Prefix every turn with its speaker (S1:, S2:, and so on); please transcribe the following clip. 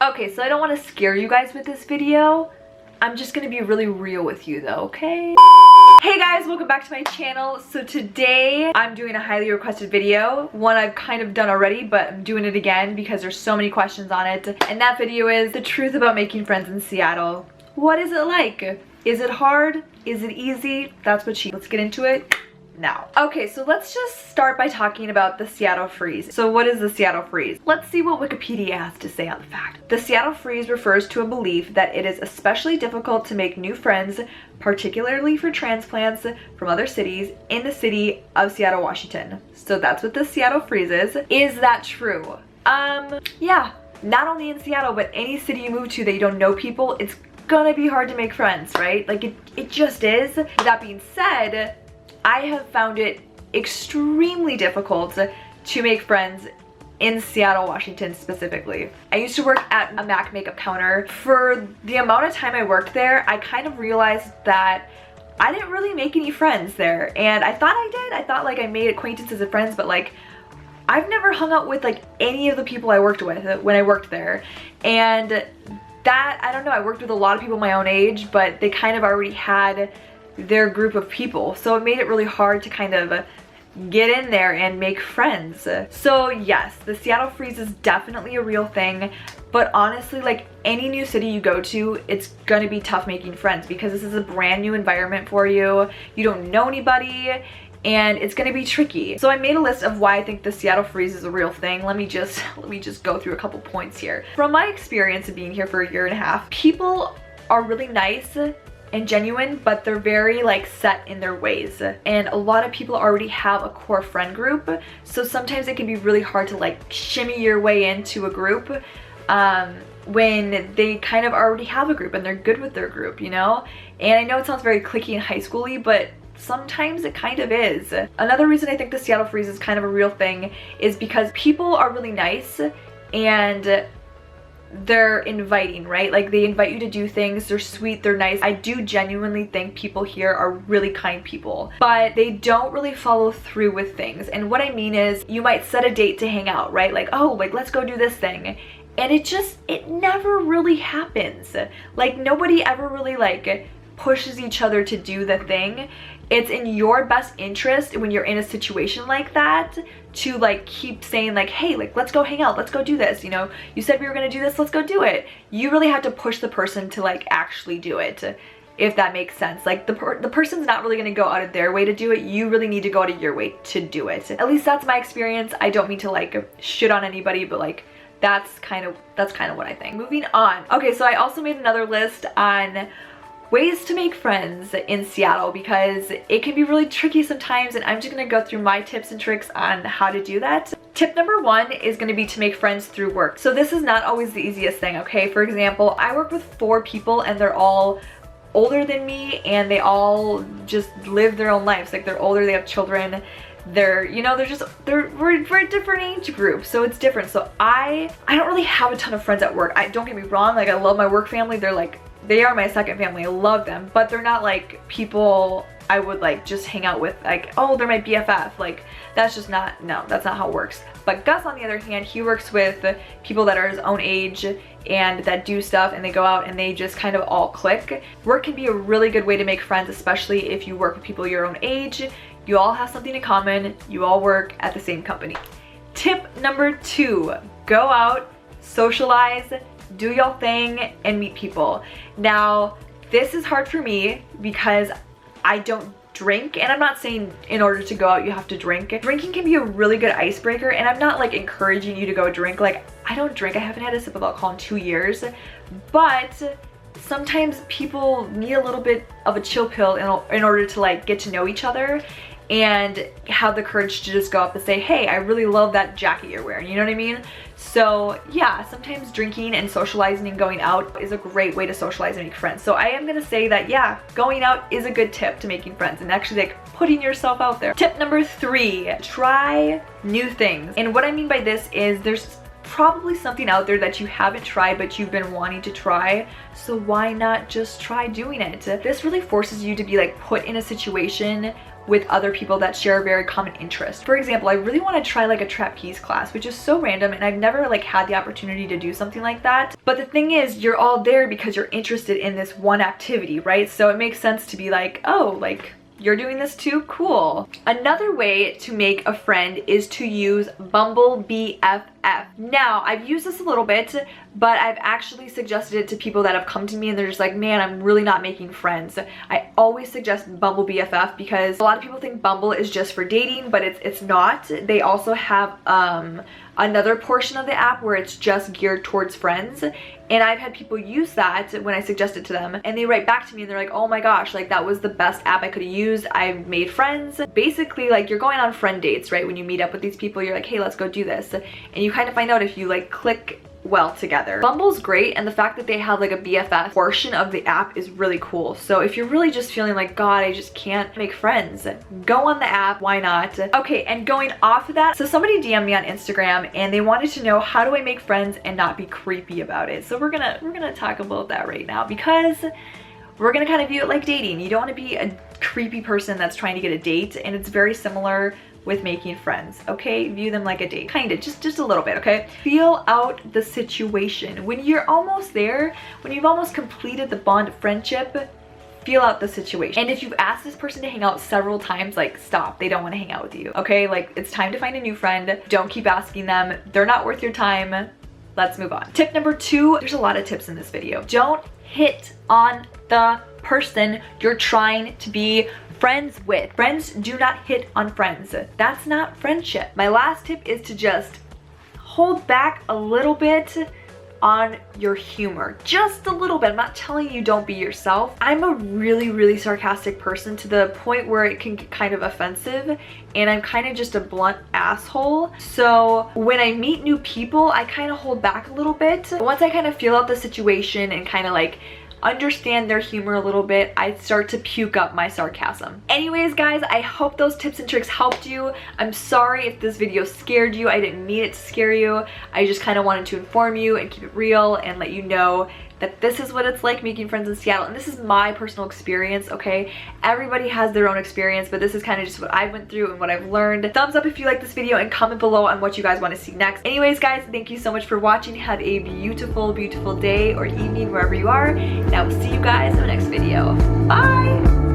S1: Okay, so I don't want to scare you guys with this video. I'm just gonna be really real with you though, okay? Hey guys, welcome back to my channel. So today I'm doing a highly requested video, one I've kind of done already, but I'm doing it again because there's so many questions on it. And that video is the truth about making friends in Seattle. What is it like? Is it hard? Is it easy? That's what let's get into it now. Okay, so let's just start by talking about the Seattle freeze. So what is the Seattle freeze? Let's see what Wikipedia has to say on the fact. The Seattle freeze refers to a belief that it is especially difficult to make new friends, particularly for transplants from other cities, in the city of Seattle, Washington. So that's what the Seattle freeze is. Is that true? Yeah. Not only in Seattle, but any city you move to that you don't know people, it's gonna be hard to make friends, right? Like it just is. That being said, I have found it extremely difficult to make friends in Seattle, Washington specifically. I used to work at a MAC makeup counter. For the amount of time I worked there, I kind of realized that I didn't really make any friends there. And I thought I did. I thought like I made acquaintances and friends, but like I've never hung out with like any of the people I worked with when I worked there. And that, I don't know, I worked with a lot of people my own age, but they kind of already had their group of people, so it made it really hard to kind of get in there and make friends. So yes, the Seattle freeze is definitely a real thing, but honestly, like any new city you go to, it's gonna be tough making friends because this is a brand new environment for you. You don't know anybody and it's gonna be tricky. So I made a list of why I think the Seattle freeze is a real thing. Let me just go through a couple points here. From my experience of being here for a year and a half, people are really nice and genuine, but they're very like set in their ways, and a lot of people already have a core friend group, so sometimes it can be really hard to like shimmy your way into a group when they kind of already have a group and they're good with their group, you know? And I know it sounds very cliquey and high schooly, but sometimes it kind of is. Another reason I think the Seattle freeze is kind of a real thing is because people are really nice and they're inviting, right? Like they invite you to do things, they're sweet, they're nice. I do genuinely think people here are really kind people, but they don't really follow through with things. And what I mean is you might set a date to hang out, right? Like, oh, like let's go do this thing. And it never really happens. Like nobody ever really like pushes each other to do the thing. It's in your best interest when you're in a situation like that to like keep saying like, hey, like let's go hang out, let's go do this, you know, you said we were gonna do this, let's go do it. You really have to push the person to like actually do it, if that makes sense. Like the person's not really gonna go out of their way to do it, you really need to go out of your way to do it. At least that's my experience. I don't mean to like shit on anybody, but like that's kind of what I think. Moving on. Okay, so I also made another list on ways to make friends in Seattle because it can be really tricky sometimes, and I'm just gonna go through my tips and tricks on how to do that. Tip number one is gonna be to make friends through work. So this is not always the easiest thing, okay? For example, I work with 4 people and they're all older than me and they all just live their own lives. Like they're older, they have children, they're, you know, we're a different age group, so it's different. So I don't really have a ton of friends at work. Don't get me wrong, like I love my work family. They are my second family. I love them, but they're not like people I would like just hang out with, like, oh, they're my BFF. Like that's just not, no, that's not how it works. But Gus, on the other hand, he works with people that are his own age and that do stuff, and they go out and they just kind of all click. Work can be a really good way to make friends, especially if you work with people your own age. You all have something in common. You all work at the same company. Tip number 2, go out, socialize, do your thing, and meet people. Now, this is hard for me because I don't drink, and I'm not saying in order to go out you have to drink. Drinking can be a really good icebreaker, and I'm not like encouraging you to go drink. Like I don't drink, I haven't had a sip of alcohol in 2 years, but sometimes people need a little bit of a chill pill in order to like get to know each other and have the courage to just go up and say, hey, I really love that jacket you're wearing, you know what I mean? So yeah, sometimes drinking and socializing and going out is a great way to socialize and make friends. So I am gonna say that, yeah, going out is a good tip to making friends and actually like putting yourself out there. Tip number 3, try new things. And what I mean by this is there's probably something out there that you haven't tried but you've been wanting to try, so why not just try doing it? This really forces you to be like put in a situation with other people that share a very common interest. For example, I really want to try like a trapeze class, which is so random, and I've never like had the opportunity to do something like that. But the thing is, you're all there because you're interested in this one activity, right? So it makes sense to be like, oh, like, you're doing this too? Cool. Another way to make a friend is to use Bumble BFF. Now, I've used this a little bit, but I've actually suggested it to people that have come to me and they're just like, man, I'm really not making friends. I always suggest Bumble BFF because a lot of people think Bumble is just for dating, but it's not. They also have another portion of the app where it's just geared towards friends. And I've had people use that when I suggest it to them, and they write back to me and they're like, oh my gosh, like that was the best app I could have used. I've made friends. Basically, like, you're going on friend dates, right? When you meet up with these people, you're like, hey, let's go do this. And you kind of find out if you like click well together. Bumble's great, and the fact that they have like a BFF portion of the app is really cool. So if you're really just feeling like, God, I just can't make friends, go on the app. Why not? Okay, and going off of that, so somebody DM'd me on Instagram and they wanted to know, how do I make friends and not be creepy about it? So we're gonna talk about that right now, because we're gonna kind of view it like dating. You don't want to be a creepy person that's trying to get a date, and it's very similar with making friends, okay? View them like a date, kind of, just a little bit, okay? Feel out the situation. When you're almost there, when you've almost completed the bond of friendship, feel out the situation. And if you've asked this person to hang out several times, like, stop. They don't want to hang out with you, okay? Like, it's time to find a new friend. Don't keep asking them. They're not worth your time. Let's move on. Tip number 2, there's a lot of tips in this video. Don't hit on the person you're trying to be friends with. Friends do not hit on friends. That's not friendship. My last tip is to just hold back a little bit on your humor. Just a little bit. I'm not telling you don't be yourself. I'm a really sarcastic person to the point where it can get kind of offensive, and I'm kind of just a blunt asshole. So when I meet new people, I kind of hold back a little bit. Once I kind of feel out the situation and kind of like understand their humor a little bit, I start to puke up my sarcasm. Anyways, guys, I hope those tips and tricks helped you. I'm sorry if this video scared you. I didn't mean it to scare you. I just kind of wanted to inform you and keep it real and let you know that this is what it's like making friends in Seattle, and this is my personal experience, okay? Everybody has their own experience, but this is kind of just what I went through and what I've learned. Thumbs up if you like this video, and comment below on what you guys want to see next. Anyways, guys, thank you so much for watching. Have a beautiful day or evening wherever you are, and I will see you guys in the next video. Bye!